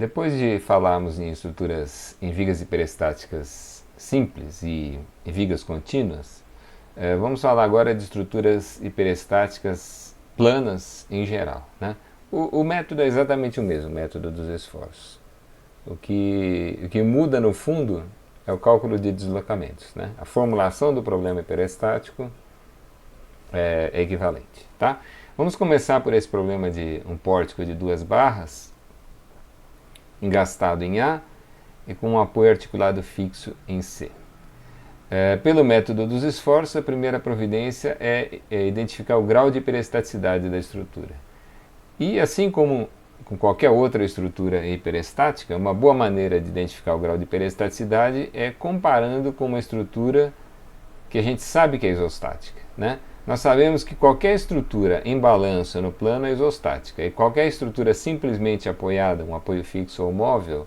Depois de falarmos em estruturas em vigas hiperestáticas simples e em vigas contínuas, vamos falar agora de estruturas hiperestáticas planas em geral, né? O método é exatamente o mesmo, o método dos esforços. O que muda no fundo é o cálculo de deslocamentos, né? A formulação do problema hiperestático é equivalente, tá? Vamos começar por esse problema de um pórtico de duas barras engastado em A e com um apoio articulado fixo em C. Pelo método dos esforços, a primeira providência é identificar o grau de hiperestaticidade da estrutura. E assim como com qualquer outra estrutura hiperestática, uma boa maneira de identificar o grau de hiperestaticidade é comparando com uma estrutura que a gente sabe que é isostática, né? Nós sabemos que qualquer estrutura em balanço no plano é isostática, e qualquer estrutura simplesmente apoiada, um apoio fixo ou móvel,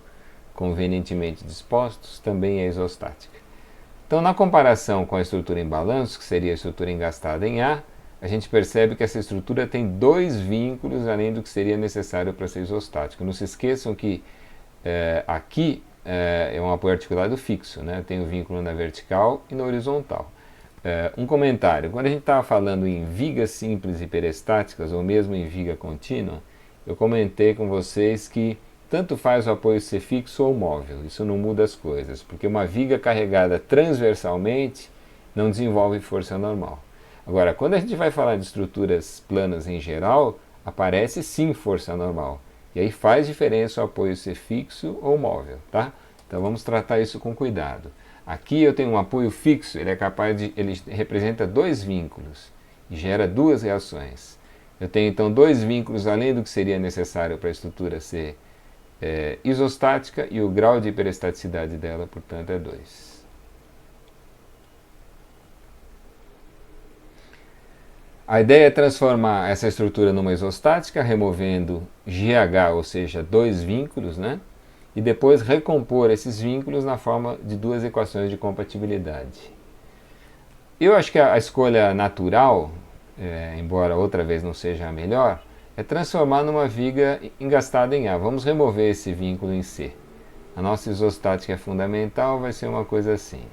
convenientemente dispostos, também é isostática. Então, na comparação com a estrutura em balanço, que seria a estrutura engastada em A, a gente percebe que essa estrutura tem dois vínculos além do que seria necessário para ser isostática. Não se esqueçam que aqui é um apoio articulado fixo, né? Tem o vínculo na vertical e na horizontal. Um comentário: quando a gente estava falando em vigas simples hiperestáticas ou mesmo em viga contínua, eu comentei com vocês que tanto faz o apoio ser fixo ou móvel, isso não muda as coisas, porque uma viga carregada transversalmente não desenvolve força normal. Agora, quando a gente vai falar de estruturas planas em geral, aparece sim força normal, e aí faz diferença o apoio ser fixo ou móvel, tá? Então vamos tratar isso com cuidado. Aqui eu tenho um apoio fixo, ele representa dois vínculos e gera duas reações. Eu tenho então dois vínculos além do que seria necessário para a estrutura ser isostática, e o grau de hiperestaticidade dela, portanto, é 2. A ideia é transformar essa estrutura numa isostática, removendo GH, ou seja, dois vínculos, né? E depois recompor esses vínculos na forma de duas equações de compatibilidade. Eu acho que a escolha natural, embora outra vez não seja a melhor, é transformar numa viga engastada em A. Vamos remover esse vínculo em C. A nossa isostática fundamental vai ser uma coisa assim.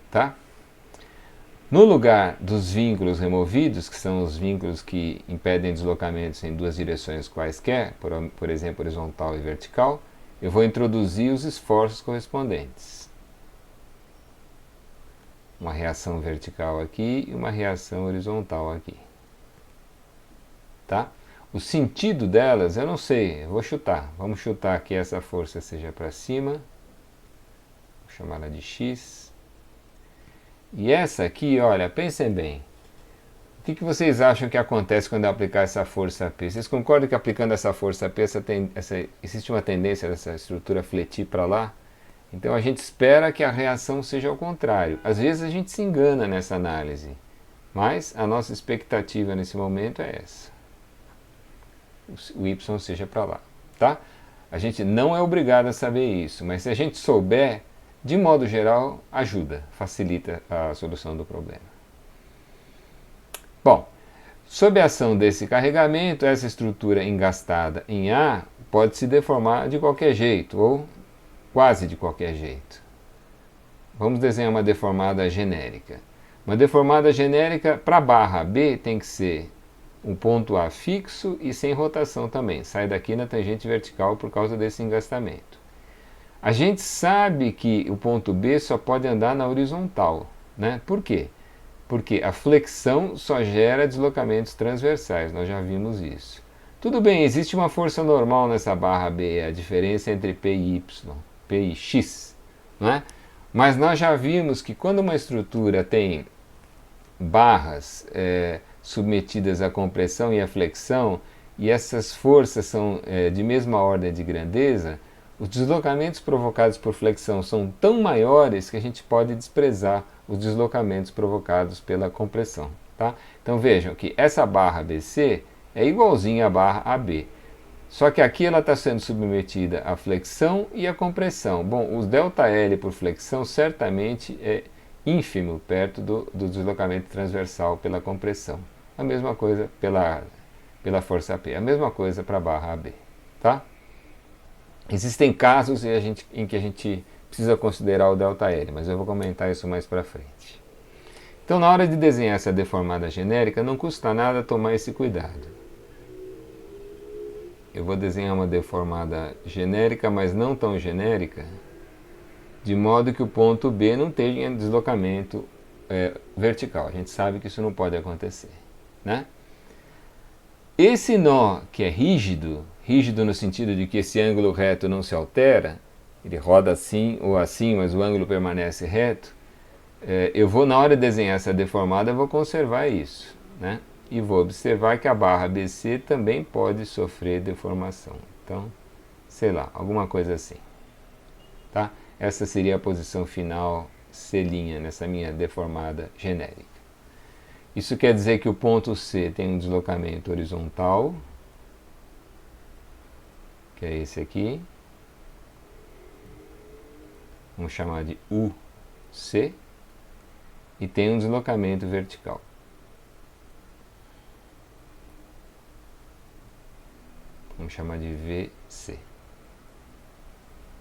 Tá? No lugar dos vínculos removidos, que são os vínculos que impedem deslocamentos em duas direções quaisquer, por exemplo, horizontal e vertical, eu vou introduzir os esforços correspondentes. Uma reação vertical aqui e uma reação horizontal aqui. Tá? O sentido delas, eu não sei, eu vou chutar. Vamos chutar que essa força seja para cima. Vou chamar ela de X. E essa aqui, olha, pensem bem. O que vocês acham que acontece quando eu aplicar essa força P? Vocês concordam que aplicando essa força P, existe uma tendência dessa estrutura fletir para lá? Então a gente espera que a reação seja ao contrário. Às vezes a gente se engana nessa análise, mas a nossa expectativa nesse momento é essa. O Y seja para lá, tá? A gente não é obrigado a saber isso, mas se a gente souber, de modo geral, ajuda, facilita a solução do problema. Bom, sob a ação desse carregamento, essa estrutura engastada em A pode se deformar de qualquer jeito, ou quase de qualquer jeito. Vamos desenhar uma deformada genérica. Uma deformada genérica para a barra B tem que ser um ponto A fixo e sem rotação também. Sai daqui na tangente vertical por causa desse engastamento. A gente sabe que o ponto B só pode andar na horizontal, né? Por quê? Porque a flexão só gera deslocamentos transversais, nós já vimos isso. Tudo bem, existe uma força normal nessa barra B, a diferença entre P e Y, P e X, não é? Mas nós já vimos que quando uma estrutura tem barras submetidas à compressão e à flexão, e essas forças são de mesma ordem de grandeza, Os deslocamentos provocados por flexão são tão maiores que a gente pode desprezar os deslocamentos provocados pela compressão. Tá? Então vejam que essa barra BC é igualzinha à barra AB. Só que aqui ela está sendo submetida à flexão e à compressão. Bom, os ΔL por flexão certamente é ínfimo perto do deslocamento transversal pela compressão. A mesma coisa pela força P. A mesma coisa para a barra AB. Tá? Existem casos em que a gente precisa considerar o ΔL, mas eu vou comentar isso mais para frente. Então, na hora de desenhar essa deformada genérica, não custa nada tomar esse cuidado. Eu vou desenhar uma deformada genérica, mas não tão genérica, de modo que o ponto B não tenha deslocamento vertical. A gente sabe que isso não pode acontecer, né? Esse nó que é rígido no sentido de que esse ângulo reto não se altera, ele roda assim ou assim, mas o ângulo permanece reto, eu vou, na hora de desenhar essa deformada, eu vou conservar isso, né? E vou observar que a barra BC também pode sofrer deformação. Então, sei lá, alguma coisa assim. Tá? Essa seria a posição final C' nessa minha deformada genérica. Isso quer dizer que o ponto C tem um deslocamento horizontal, que é esse aqui. Vamos chamar de UC. E tem um deslocamento vertical. Vamos chamar de VC.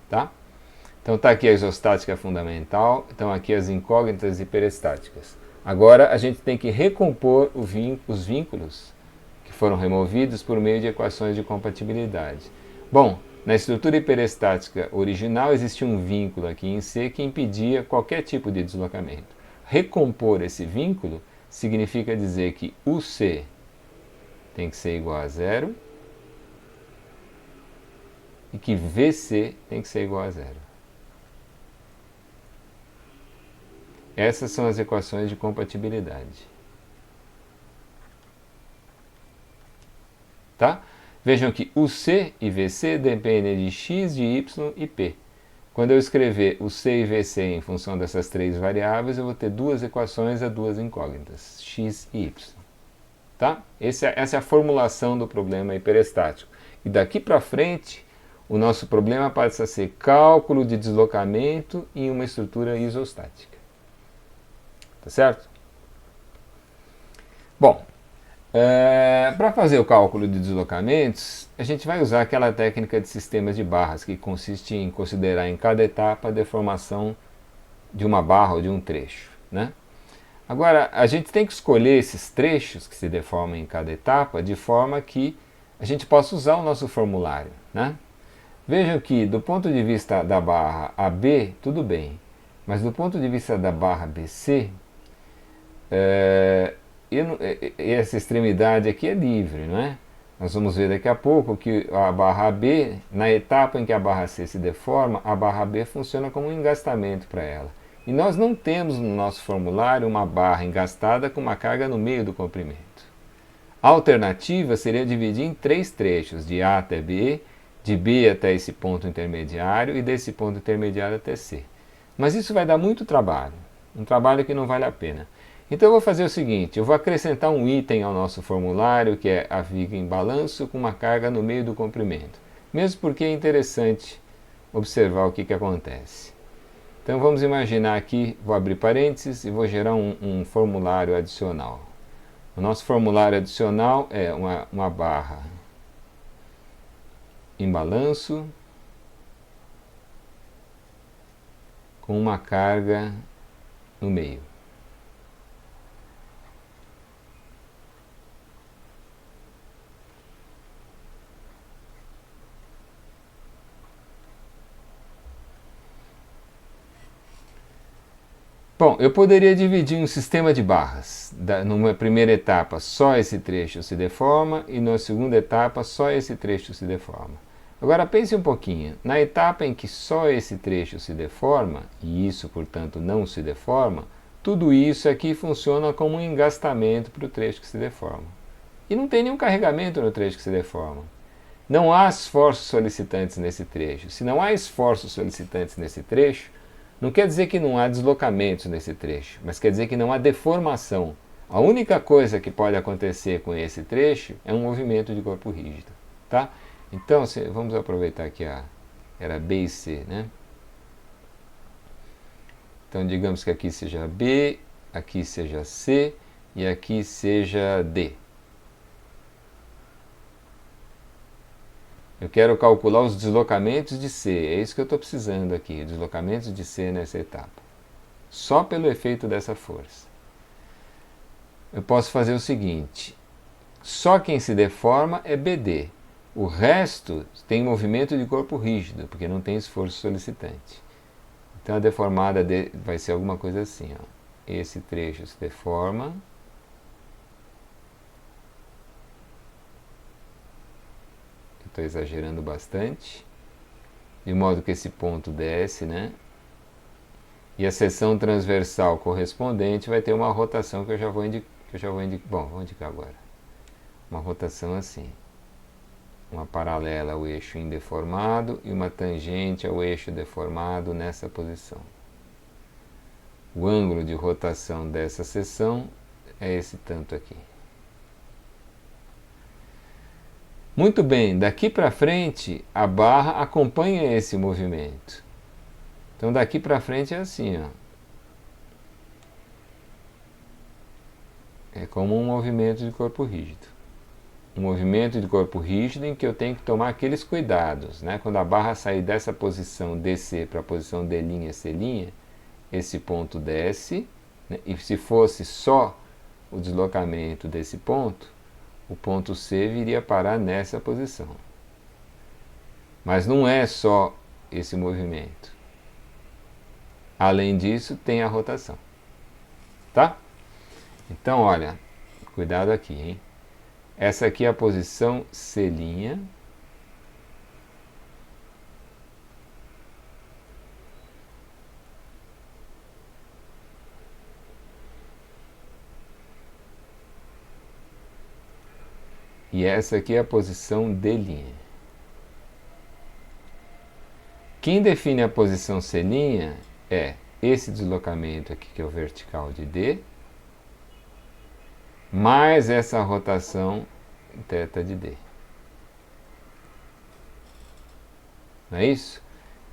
Tá? Então está aqui a isostática fundamental, estão aqui as incógnitas hiperestáticas. Agora a gente tem que recompor os vínculos que foram removidos por meio de equações de compatibilidade. Bom, na estrutura hiperestática original existia um vínculo aqui em C que impedia qualquer tipo de deslocamento. Recompor esse vínculo significa dizer que UC tem que ser igual a zero e que VC tem que ser igual a zero. Essas são as equações de compatibilidade. Tá? Vejam que UC e VC dependem de x, de y e p. Quando eu escrever o C e VC em função dessas três variáveis, eu vou ter duas equações a duas incógnitas, x e y. Tá? Essa é a formulação do problema hiperestático. E daqui para frente, o nosso problema passa a ser cálculo de deslocamento em uma estrutura isostática. Tá certo? Bom, para fazer o cálculo de deslocamentos, a gente vai usar aquela técnica de sistemas de barras, que consiste em considerar em cada etapa a deformação de uma barra ou de um trecho, né? Agora, a gente tem que escolher esses trechos que se deformam em cada etapa de forma que a gente possa usar o nosso formulário, né? Vejam que, do ponto de vista da barra AB, tudo bem, mas do ponto de vista da barra BC, essa extremidade aqui é livre, não é? Nós vamos ver daqui a pouco que a barra B, na etapa em que a barra C se deforma, a barra B funciona como um engastamento para ela. E nós não temos no nosso formulário uma barra engastada com uma carga no meio do comprimento. A alternativa seria dividir em três trechos, de A até B, de B até esse ponto intermediário e desse ponto intermediário até C. Mas isso vai dar muito trabalho, um trabalho que não vale a pena. Então eu vou fazer o seguinte, eu vou acrescentar um item ao nosso formulário, que é a viga em balanço com uma carga no meio do comprimento. Mesmo porque é interessante observar o que acontece. Então vamos imaginar aqui, vou abrir parênteses e vou gerar um formulário adicional. O nosso formulário adicional é uma barra em balanço com uma carga no meio. Bom, eu poderia dividir um sistema de barras. Numa primeira etapa, só esse trecho se deforma e na segunda etapa, só esse trecho se deforma. Agora pense um pouquinho. Na etapa em que só esse trecho se deforma, e isso, portanto, não se deforma, tudo isso aqui funciona como um engastamento para o trecho que se deforma. E não tem nenhum carregamento no trecho que se deforma. Não há esforços solicitantes nesse trecho. Se não há esforços solicitantes nesse trecho, não quer dizer que não há deslocamentos nesse trecho, mas quer dizer que não há deformação. A única coisa que pode acontecer com esse trecho é um movimento de corpo rígido. Tá? Então, vamos aproveitar que era B e C, né? Então, digamos que aqui seja B, aqui seja C e aqui seja D. Eu quero calcular os deslocamentos de C, é isso que eu estou precisando aqui, deslocamentos de C nessa etapa. Só pelo efeito dessa força. Eu posso fazer o seguinte, só quem se deforma é BD. O resto tem movimento de corpo rígido, porque não tem esforço solicitante. Então a deformada vai ser alguma coisa assim, ó. Esse trecho se deforma. Estou exagerando bastante. De modo que esse ponto desce, né? E a seção transversal correspondente vai ter uma rotação que eu já vou indicar. Bom, vou indicar agora. Uma rotação assim. Uma paralela ao eixo indeformado e uma tangente ao eixo deformado nessa posição. O ângulo de rotação dessa seção é esse tanto aqui. Muito bem, daqui para frente a barra acompanha esse movimento. Então daqui para frente é assim, ó. É como um movimento de corpo rígido. Um movimento de corpo rígido em que eu tenho que tomar aqueles cuidados, né? Quando a barra sair dessa posição DC para a posição D', C', esse ponto desce, né? E se fosse só o deslocamento desse ponto, o ponto C viria parar nessa posição. Mas não é só esse movimento. Além disso, tem a rotação. Tá? Então, olha, cuidado aqui, hein? Essa aqui é a posição C'. E essa aqui é a posição D'. Quem define a posição C' é esse deslocamento aqui, que é o vertical de D, mais essa rotação θ de D. Não é isso?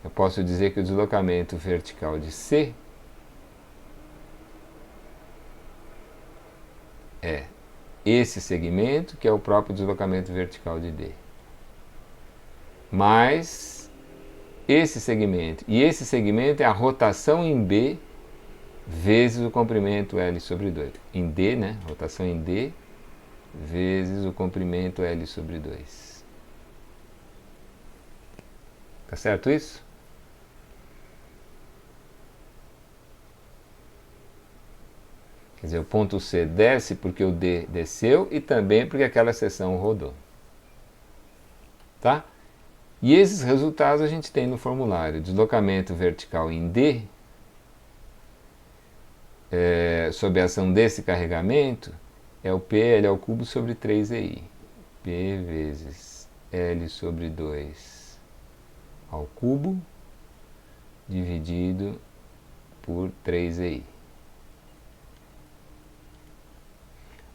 Eu posso dizer que o deslocamento vertical de C é esse segmento, que é o próprio deslocamento vertical de D, mais esse segmento. E esse segmento é a rotação em B vezes o comprimento L sobre 2. Em D, né? Rotação em D vezes o comprimento L sobre 2. Tá certo isso? Quer dizer, o ponto C desce porque o D desceu e também porque aquela seção rodou. Tá? E esses resultados a gente tem no formulário. Deslocamento vertical em D, sob a ação desse carregamento, é o PL ao cubo sobre 3EI. P vezes L sobre 2 ao cubo dividido por 3EI.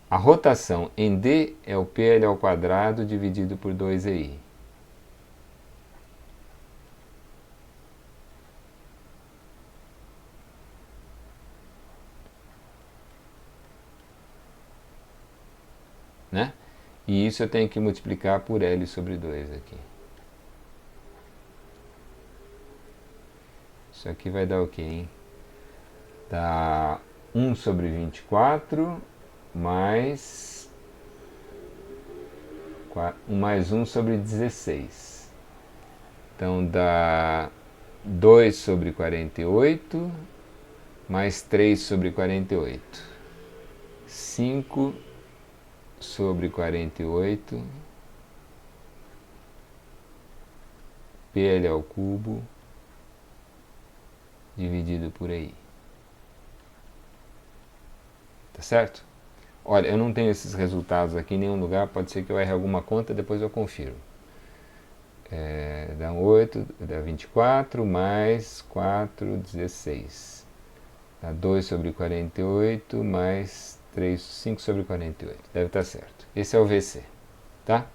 A rotação em D é o PL ao quadrado dividido por 2EI. Né? E isso eu tenho que multiplicar por L sobre 2 aqui. Isso aqui vai dar o quê, hein? Dá 1 sobre 24 mais 1 sobre 16. Então dá 2 sobre 48 mais 3 sobre 48. 5 sobre 48 PL ao cubo dividido por EI. Tá certo? Olha, eu não tenho esses resultados aqui em nenhum lugar, pode ser que eu erre alguma conta, depois eu confiro. Dá 8, dá 24, mais 4, 16. Dá 2 sobre 48, mais 3, 5 sobre 48. Deve estar certo. Esse é o VC, tá?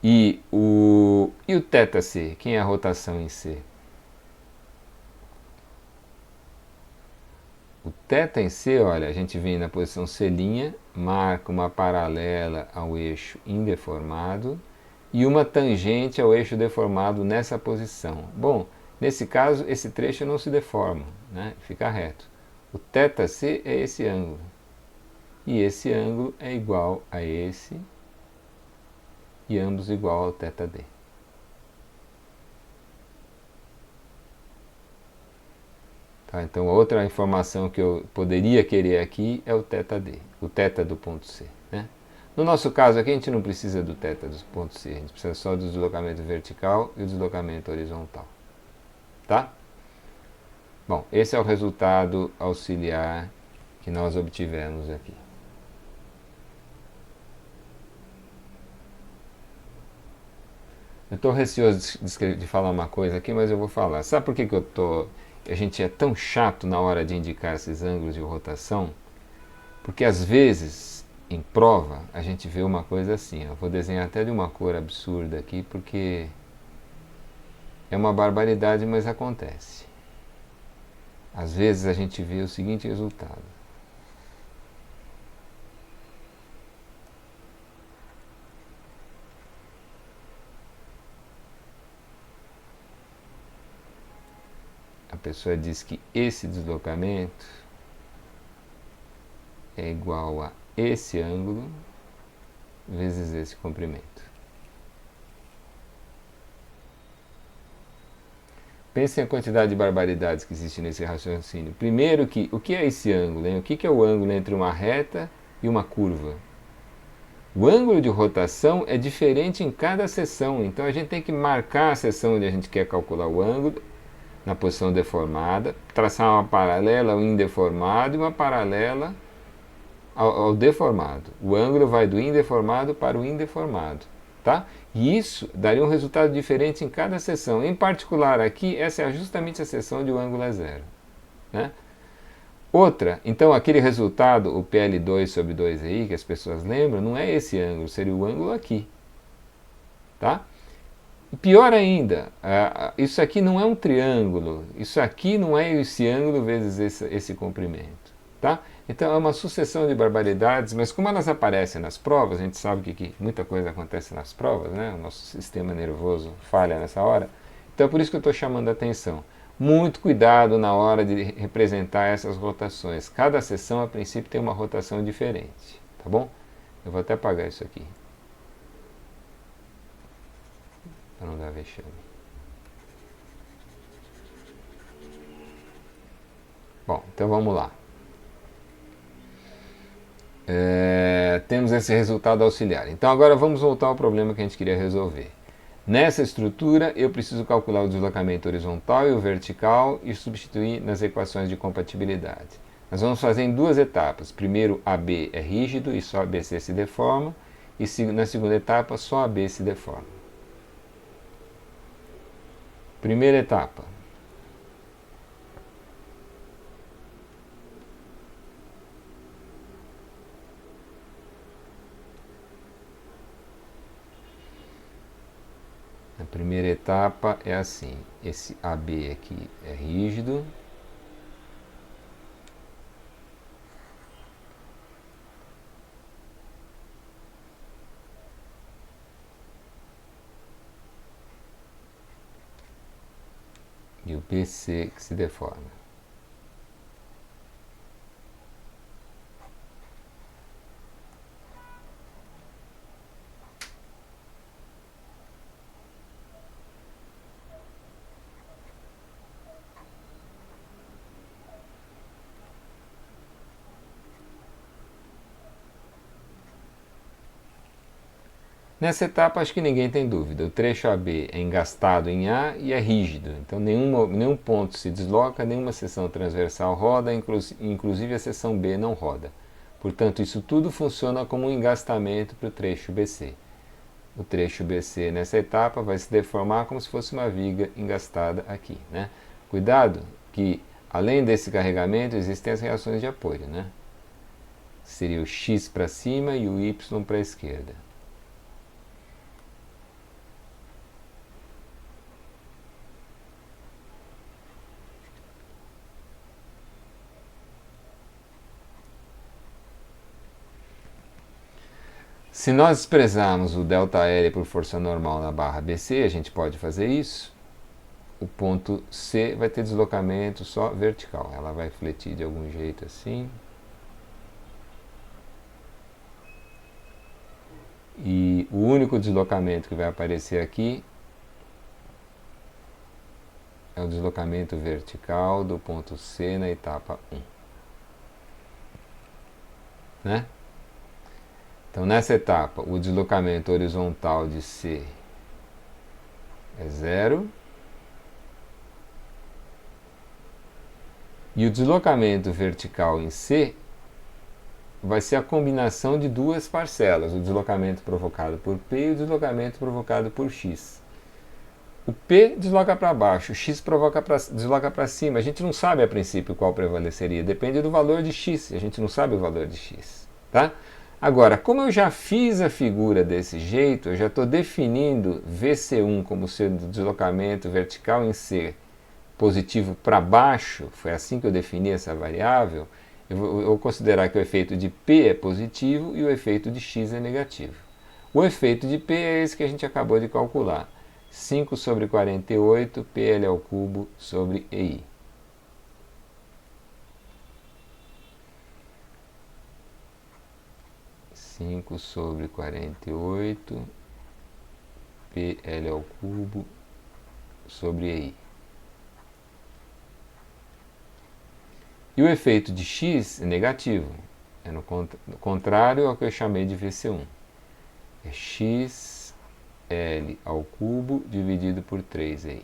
E o θc? Quem é a rotação em C? O θ em C, olha, a gente vem na posição C', marca uma paralela ao eixo indeformado e uma tangente ao eixo deformado nessa posição. Bom, nesse caso, esse trecho não se deforma, né? Fica reto. O θc é esse ângulo. E esse ângulo é igual a esse, e ambos igual ao θd. Tá, então, outra informação que eu poderia querer aqui é o θd, o θ do ponto C. Né? No nosso caso aqui, a gente não precisa do θ do ponto C, a gente precisa só do deslocamento vertical e do deslocamento horizontal. Tá? Bom, esse é o resultado auxiliar que nós obtivemos aqui. Eu estou receoso de falar uma coisa aqui, mas eu vou falar. Sabe por que a gente é tão chato na hora de indicar esses ângulos de rotação? Porque às vezes, em prova, a gente vê uma coisa assim. Eu vou desenhar até de uma cor absurda aqui, porque é uma barbaridade, mas acontece. Às vezes a gente vê o seguinte resultado. A pessoa diz que esse deslocamento é igual a esse ângulo vezes esse comprimento. Pensem a quantidade de barbaridades que existe nesse raciocínio. Primeiro, o que é esse ângulo? Hein? O que é o ângulo entre uma reta e uma curva? O ângulo de rotação é diferente em cada seção, então a gente tem que marcar a seção onde a gente quer calcular o ângulo, na posição deformada, traçar uma paralela ao indeformado e uma paralela ao deformado. O ângulo vai do indeformado para o indeformado. Tá? E isso daria um resultado diferente em cada seção. Em particular aqui, essa é justamente a seção onde o ângulo é zero. Né? Outra, então aquele resultado, o PL2 sobre 2EI, que as pessoas lembram, não é esse ângulo, seria o ângulo aqui. Tá? E pior ainda, isso aqui não é um triângulo, isso aqui não é esse ângulo vezes esse comprimento. Tá? Então é uma sucessão de barbaridades, mas como elas aparecem nas provas, a gente sabe que muita coisa acontece nas provas, né? O nosso sistema nervoso falha nessa hora. Então é por isso que eu estou chamando a atenção. Muito cuidado na hora de representar essas rotações. Cada seção, a princípio, tem uma rotação diferente. Tá bom? Eu vou até apagar isso aqui, para não dar vexame. Bom, então vamos lá. Temos esse resultado auxiliar. Então agora vamos voltar ao problema que a gente queria resolver. Nessa estrutura eu preciso calcular o deslocamento horizontal e o vertical e substituir nas equações de compatibilidade. Nós vamos fazer em duas etapas. Primeiro AB é rígido e só ABC se deforma, e na segunda etapa só AB se deforma. Primeira etapa. A primeira etapa é assim, esse AB aqui é rígido, e o BC que se deforma. Nessa etapa, acho que ninguém tem dúvida. O trecho AB é engastado em A e é rígido. Então, nenhum ponto se desloca, nenhuma seção transversal roda, inclusive a seção B não roda. Portanto, isso tudo funciona como um engastamento para o trecho BC. o trecho BC nessa etapa vai se deformar como se fosse uma viga engastada aqui, né? Cuidado que, além desse carregamento, existem as reações de apoio, né? Seria o X para cima e o Y para a esquerda. Se nós desprezarmos o ΔL por força normal na barra BC, a gente pode fazer isso. O ponto C vai ter deslocamento só vertical. Ela vai fletir de algum jeito assim. E o único deslocamento que vai aparecer aqui é o deslocamento vertical do ponto C na etapa 1. Né? Então, nessa etapa, o deslocamento horizontal de C é 0. E o deslocamento vertical em C vai ser a combinação de duas parcelas, o deslocamento provocado por P e o deslocamento provocado por X. O P desloca para baixo, o X desloca para cima. A gente não sabe a princípio qual prevaleceria, depende do valor de X, a gente não sabe o valor de X. Tá? Agora, como eu já fiz a figura desse jeito, eu já estou definindo VC1 como sendo deslocamento vertical em C positivo para baixo, foi assim que eu defini essa variável, eu vou considerar que o efeito de P é positivo e o efeito de X é negativo. O efeito de P é esse que a gente acabou de calcular. 5 sobre 48 PL ao cubo sobre EI. Cinco sobre 48 PL ao cubo sobre EI. E o efeito de X é negativo, é no contrário ao que eu chamei de VC1. É XL ao cubo dividido por 3EI.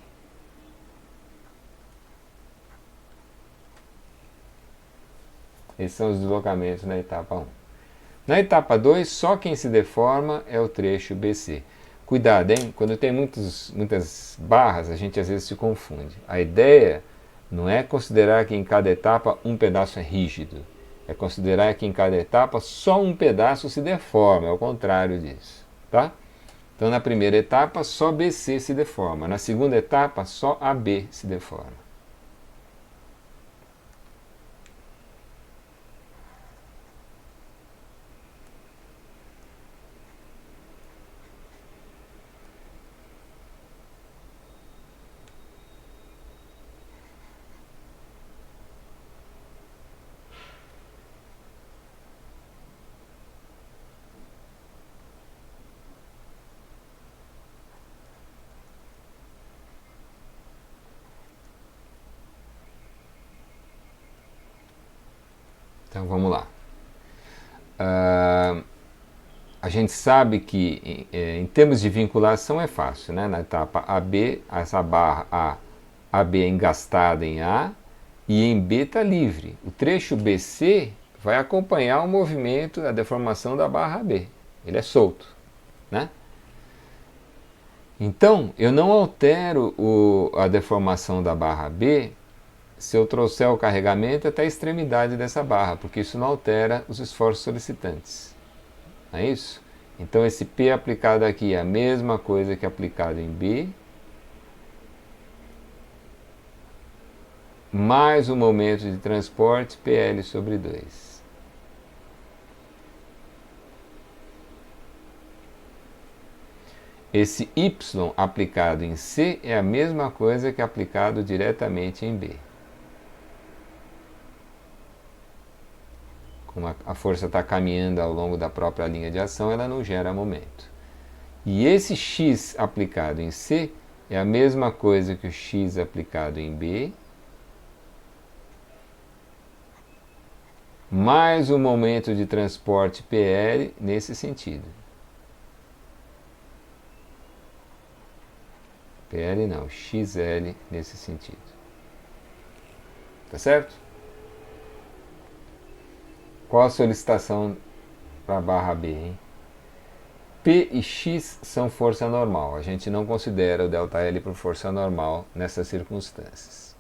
Esses são os deslocamentos na etapa 1. Na etapa 2, só quem se deforma é o trecho BC. Cuidado, hein? Quando tem muitas barras, a gente às vezes se confunde. A ideia não é considerar que em cada etapa um pedaço é rígido. É considerar que em cada etapa só um pedaço se deforma, é o contrário disso. Tá? Então na primeira etapa só BC se deforma, na segunda etapa só AB se deforma. Então vamos lá. A gente sabe que em termos de vinculação é fácil, né? Na etapa AB, essa barra AB é engastada em A e em B está livre. O trecho BC vai acompanhar o movimento, a deformação da barra AB. Ele é solto, né? Então, eu não altero a deformação da barra B se eu trouxer o carregamento até a extremidade dessa barra, porque isso não altera os esforços solicitantes. Não é isso? Então esse P aplicado aqui é a mesma coisa que aplicado em B, mais o momento de transporte PL sobre 2. Esse Y aplicado em C é a mesma coisa que aplicado diretamente em B. Como a força está caminhando ao longo da própria linha de ação, ela não gera momento. E esse X aplicado em C é a mesma coisa que o X aplicado em B, mais o momento de transporte PL nesse sentido. PL não, XL nesse sentido. Tá certo? Qual a solicitação para a barra B, hein? P e X são força normal. A gente não considera o ΔL por força normal nessas circunstâncias.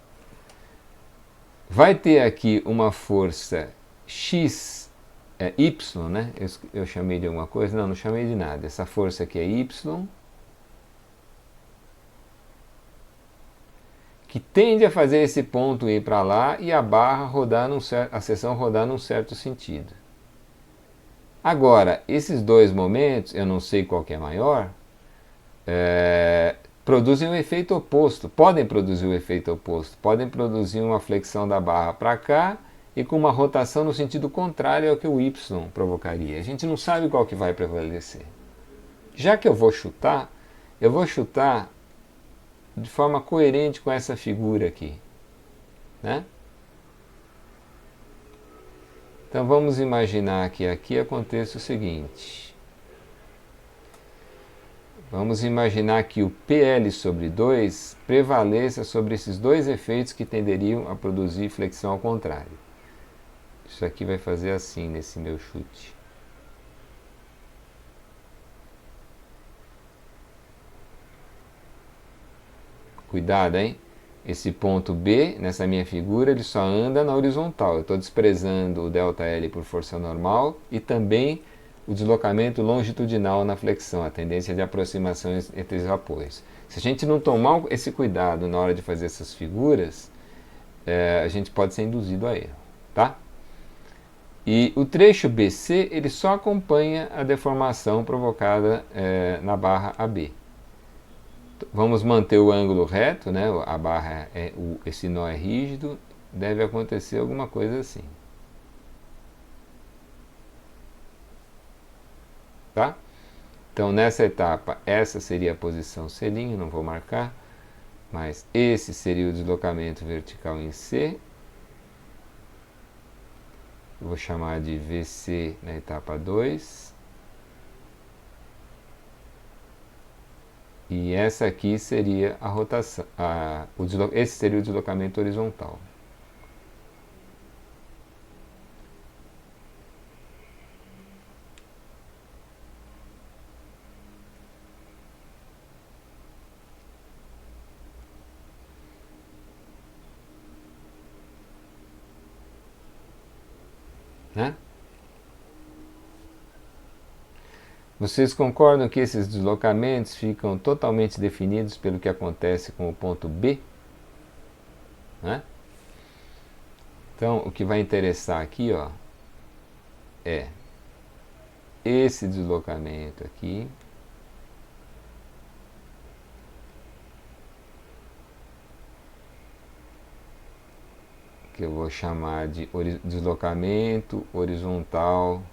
Vai ter aqui uma força X, Y, né? Eu chamei de alguma coisa? Não, não chamei de nada. Essa força aqui é Y, que tende a fazer esse ponto ir para lá e a barra rodar a seção rodar num certo sentido. Agora, esses dois momentos, eu não sei qual que é maior, produzem um efeito oposto, podem produzir um efeito oposto, podem produzir uma flexão da barra para cá e com uma rotação no sentido contrário ao que o Y provocaria. A gente não sabe qual que vai prevalecer. Já que eu vou chutar de forma coerente com essa figura aqui, né? Então vamos imaginar que aqui aconteça o seguinte. Vamos imaginar que o PL sobre 2 prevaleça sobre esses dois efeitos que tenderiam a produzir flexão ao contrário. Isso aqui vai fazer assim nesse meu chute. Cuidado, hein? Esse ponto B, nessa minha figura, ele só anda na horizontal. Eu estou desprezando o ΔL por força normal e também o deslocamento longitudinal na flexão, a tendência de aproximação entre os apoios. Se a gente não tomar esse cuidado na hora de fazer essas figuras, a gente pode ser induzido a erro, tá? E o trecho BC, ele só acompanha a deformação provocada na barra AB. Vamos manter o ângulo reto, né? A barra esse nó é rígido, deve acontecer alguma coisa assim. Tá? Então nessa etapa, essa seria a posição selinho, não vou marcar, mas esse seria o deslocamento vertical em C. Eu vou chamar de VC na etapa 2. E essa aqui seria a rotação, esse seria o deslocamento horizontal. Né? Vocês concordam que esses deslocamentos ficam totalmente definidos pelo que acontece com o ponto B? Né? Então, o que vai interessar aqui, ó, é esse deslocamento aqui, que eu vou chamar de deslocamento horizontal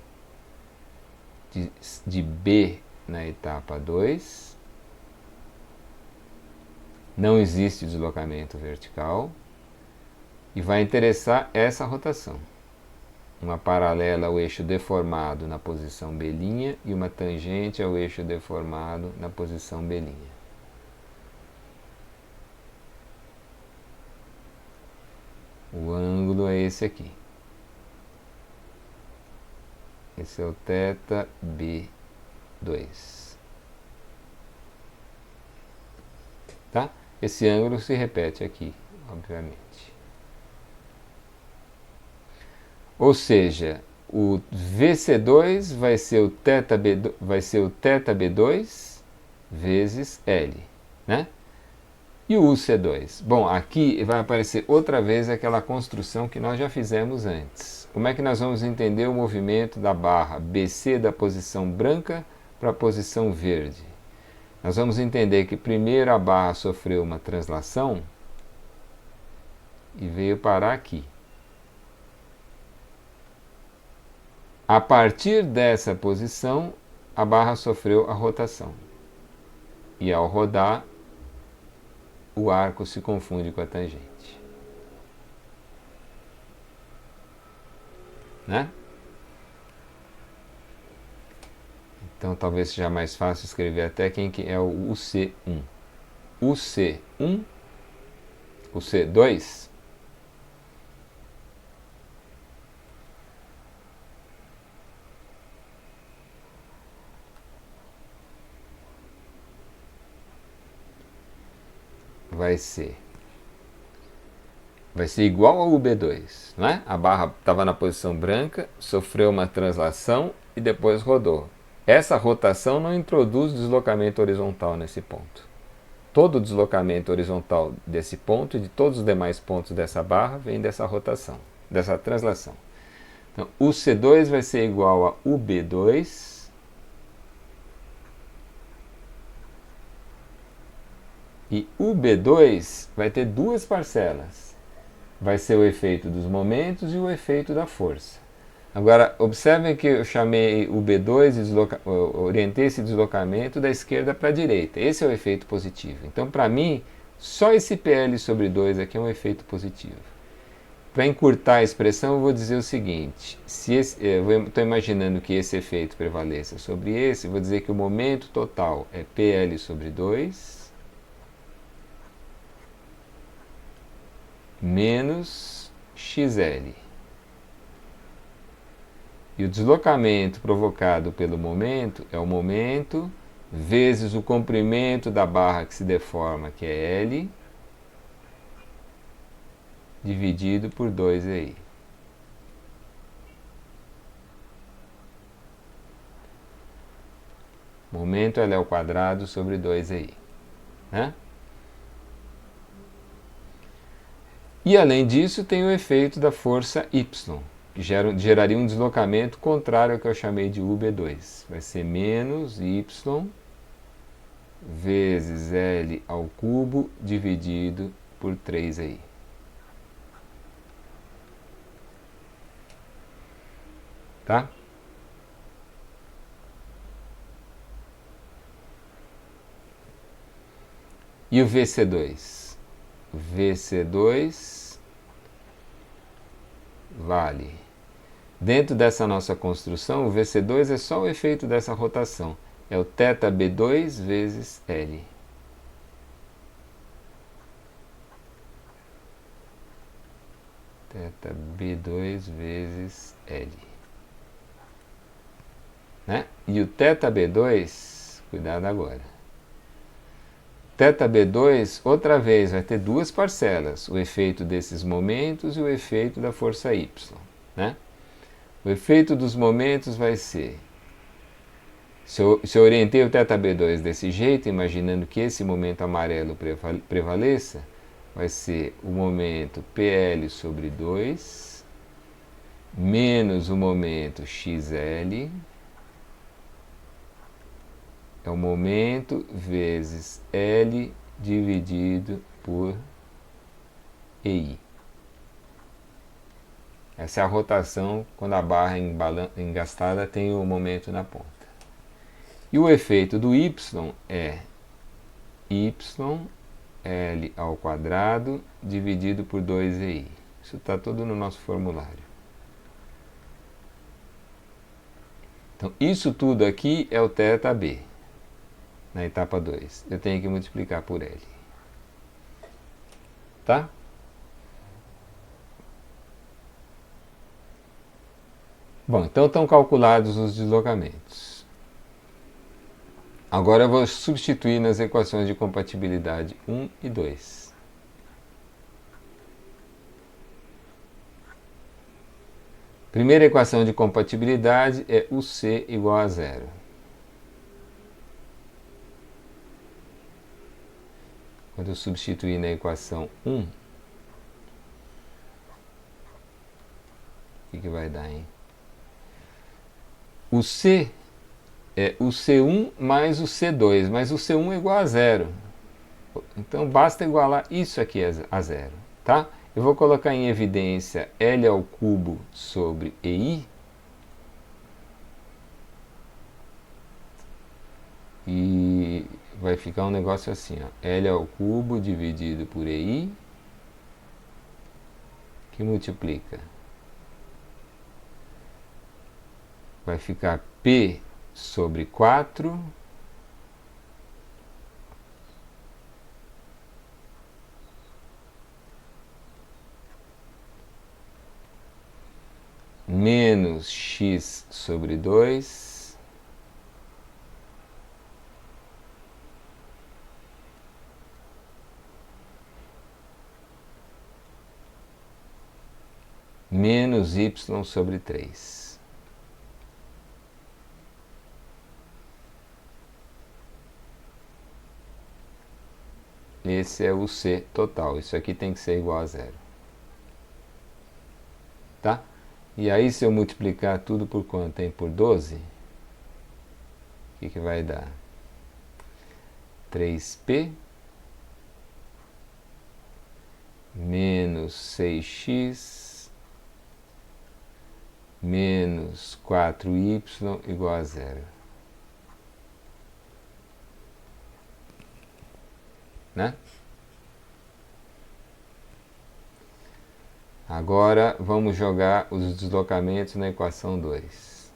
de B na etapa 2. Não existe deslocamento vertical. E vai interessar essa rotação. Uma paralela ao eixo deformado na posição B' e uma tangente ao eixo deformado na posição B'. O ângulo é esse aqui. Esse é o θ B2. Tá? Esse ângulo se repete aqui, obviamente. Ou seja, o VC2 vai ser o θB2 vezes L, né? E o UC2? Bom, aqui vai aparecer outra vez aquela construção que nós já fizemos antes. Como é que nós vamos entender o movimento da barra BC da posição branca para a posição verde? Nós vamos entender que primeiro a barra sofreu uma translação e veio parar aqui. A partir dessa posição, a barra sofreu a rotação. E ao rodar, o arco se confunde com a tangente. Né? Então talvez seja mais fácil escrever até quem que é o UC1. UC1, UC2, vai ser igual ao UB2, não é? A barra estava na posição branca, sofreu uma translação e depois rodou. Essa rotação não introduz deslocamento horizontal nesse ponto. Todo o deslocamento horizontal desse ponto e de todos os demais pontos dessa barra vem dessa rotação, dessa translação. Então, o C2 vai ser igual a UB2 e UB2 vai ter duas parcelas. Vai ser o efeito dos momentos e o efeito da força. Agora, observem que eu chamei o B2 e orientei esse deslocamento da esquerda para a direita. Esse é o efeito positivo. Então, para mim, só esse PL sobre 2 aqui é um efeito positivo. Para encurtar a expressão, eu vou dizer o seguinte. Eu estou imaginando que esse efeito prevaleça sobre esse, vou dizer que o momento total é PL sobre 2 menos XL. E o deslocamento provocado pelo momento é o momento vezes o comprimento da barra que se deforma, que é L, dividido por 2EI. Momento L ao quadrado sobre 2EI. Né? E além disso tem o efeito da força Y, que geraria um deslocamento contrário ao que eu chamei de UB2. Vai ser menos Y vezes L ao cubo dividido por 3EI. Tá? E o VC2? VC2 vale. Dentro dessa nossa construção, o VC2 é só o efeito dessa rotação. É o θB2 vezes L. θB2 vezes L. Né? E o θB2, cuidado agora. θB2, outra vez, vai ter duas parcelas. O efeito desses momentos e o efeito da força Y. Né? O efeito dos momentos vai ser... Se eu orientei o θB2 desse jeito, imaginando que esse momento amarelo prevaleça, vai ser o momento PL sobre 2 menos o momento XL, é o momento vezes L dividido por EI. Essa é a rotação quando a barra engastada tem o momento na ponta. E o efeito do Y é YL ao quadrado dividido por 2EI. Isso está tudo no nosso formulário. Então, isso tudo aqui é o θB, na etapa 2. Eu tenho que multiplicar por L. Tá? Bom, então estão calculados os deslocamentos. Agora eu vou substituir nas equações de compatibilidade 1 e 2. Primeira equação de compatibilidade é o C igual a 0. Quando eu substituir na equação 1, o que vai dar, hein? O C é o C1 mais o C2, mas o C1 é igual a 0. Então basta igualar isso aqui a 0, tá? Eu vou colocar em evidência L ao cubo sobre EI. E vai ficar um negócio assim, ó. L ao cubo dividido por EI, que multiplica. Vai ficar P sobre 4 menos x sobre 2 menos y sobre 3. Esse é o C total. Isso aqui tem que ser igual a zero. Tá? E aí, se eu multiplicar tudo por quanto? Hein? Por 12, o que vai dar? 3p menos 6x menos 4y igual a zero. Né? Agora vamos jogar os deslocamentos na equação 2.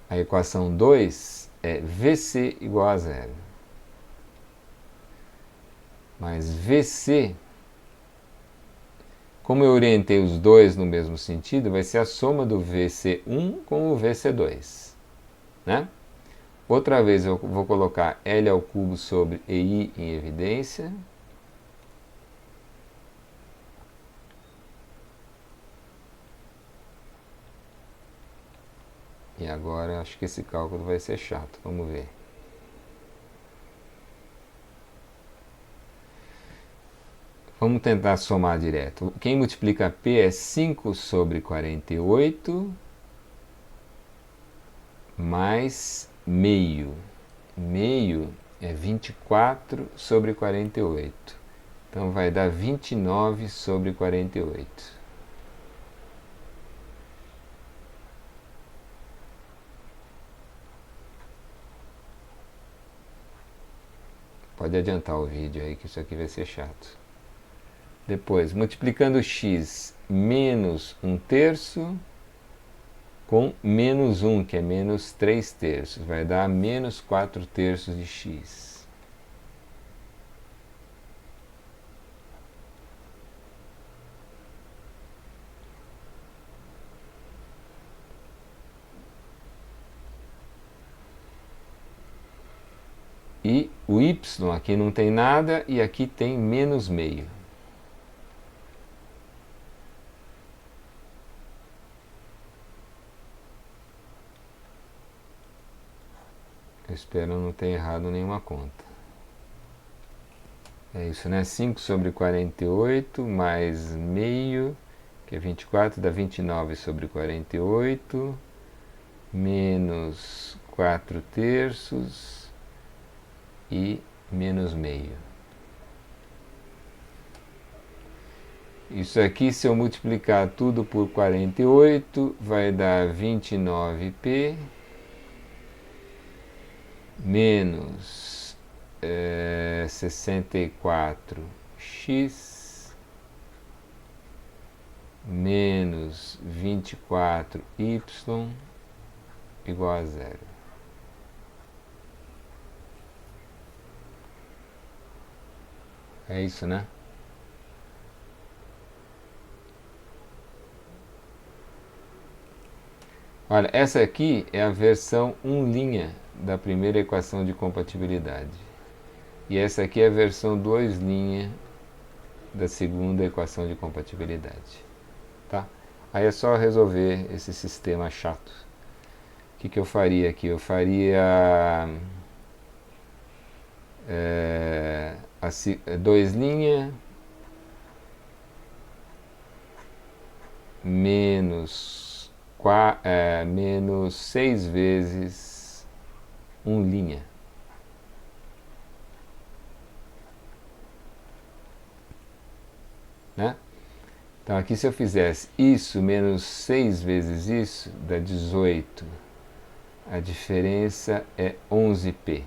A equação 2 é VC igual a zero. Mas VC, como eu orientei os dois no mesmo sentido, vai ser a soma do VC1 com o VC2. Né? Outra vez eu vou colocar L ao cubo sobre EI em evidência. E agora acho que esse cálculo vai ser chato. Vamos ver. Vamos tentar somar direto. Quem multiplica P é 5 sobre 48 mais meio. Meio é 24 sobre 48. Então vai dar 29 sobre 48. Pode adiantar o vídeo aí que isso aqui vai ser chato. Depois, multiplicando x menos 1/3 com menos 1, que é menos 3/3. Vai dar menos 4/3 de x. E o y aqui não tem nada e aqui tem menos meio. Eu espero não ter errado nenhuma conta. É isso, né? 5 sobre 48 mais meio, que é 24, dá 29 sobre 48, menos 4/3 e menos meio. Isso aqui, se eu multiplicar tudo por 48, vai dar 29p menos 64x menos 24y igual a zero. É isso, né? Olha, essa aqui é a versão 1' da primeira equação de compatibilidade. E essa aqui é a versão 2' da segunda equação de compatibilidade. Tá? Aí é só resolver esse sistema chato. O que eu faria aqui? Eu faria 2' menos 6 vezes 1'. Né? Então aqui, se eu fizesse isso menos 6 vezes isso, dá 18. A diferença é 11p.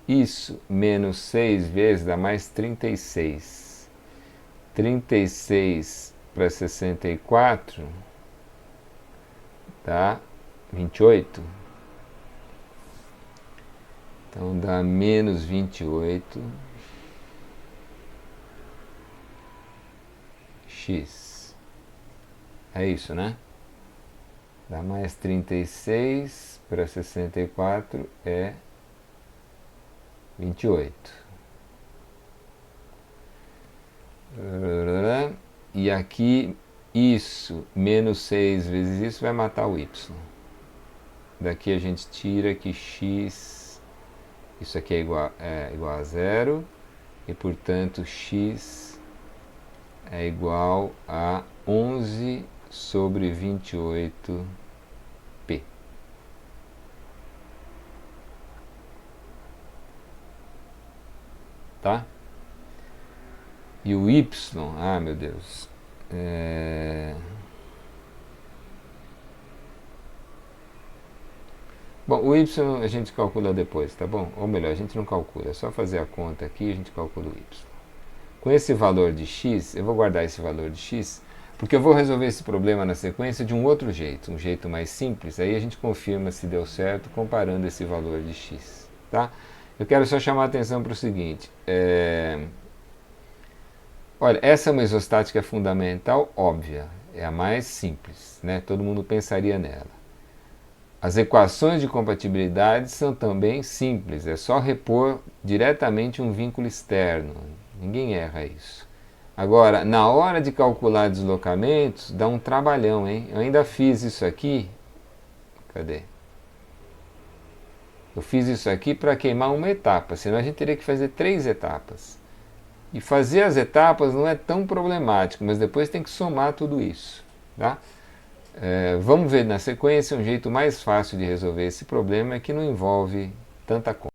Isso menos 6 vezes dá mais 36. 36 para 64 dá 28. Então dá menos 28 x. É isso, né? Dá mais 36 para 64 é 28. E aqui, isso, menos 6 vezes isso, vai matar o y. Daqui a gente tira que x, isso aqui é igual a zero, e portanto x é igual a 11 sobre 28p. Tá? E o y, meu Deus, bom, o y a gente calcula depois, tá bom? Ou melhor, a gente não calcula, é só fazer a conta aqui e a gente calcula o y. Com esse valor de x, eu vou guardar esse valor de x, porque eu vou resolver esse problema na sequência de um outro jeito, um jeito mais simples. Aí a gente confirma se deu certo comparando esse valor de x, tá? Eu quero só chamar a atenção para o seguinte, olha, essa é uma isostática fundamental óbvia, é a mais simples, né? Todo mundo pensaria nela. As equações de compatibilidade são também simples, é só repor diretamente um vínculo externo, ninguém erra isso. Agora, na hora de calcular deslocamentos, dá um trabalhão, hein? Eu ainda fiz isso aqui, cadê? Eu fiz isso aqui para queimar uma etapa, senão a gente teria que fazer 3 etapas. E fazer as etapas não é tão problemático, mas depois tem que somar tudo isso, tá? Vamos ver na sequência um jeito mais fácil de resolver esse problema que não envolve tanta conta.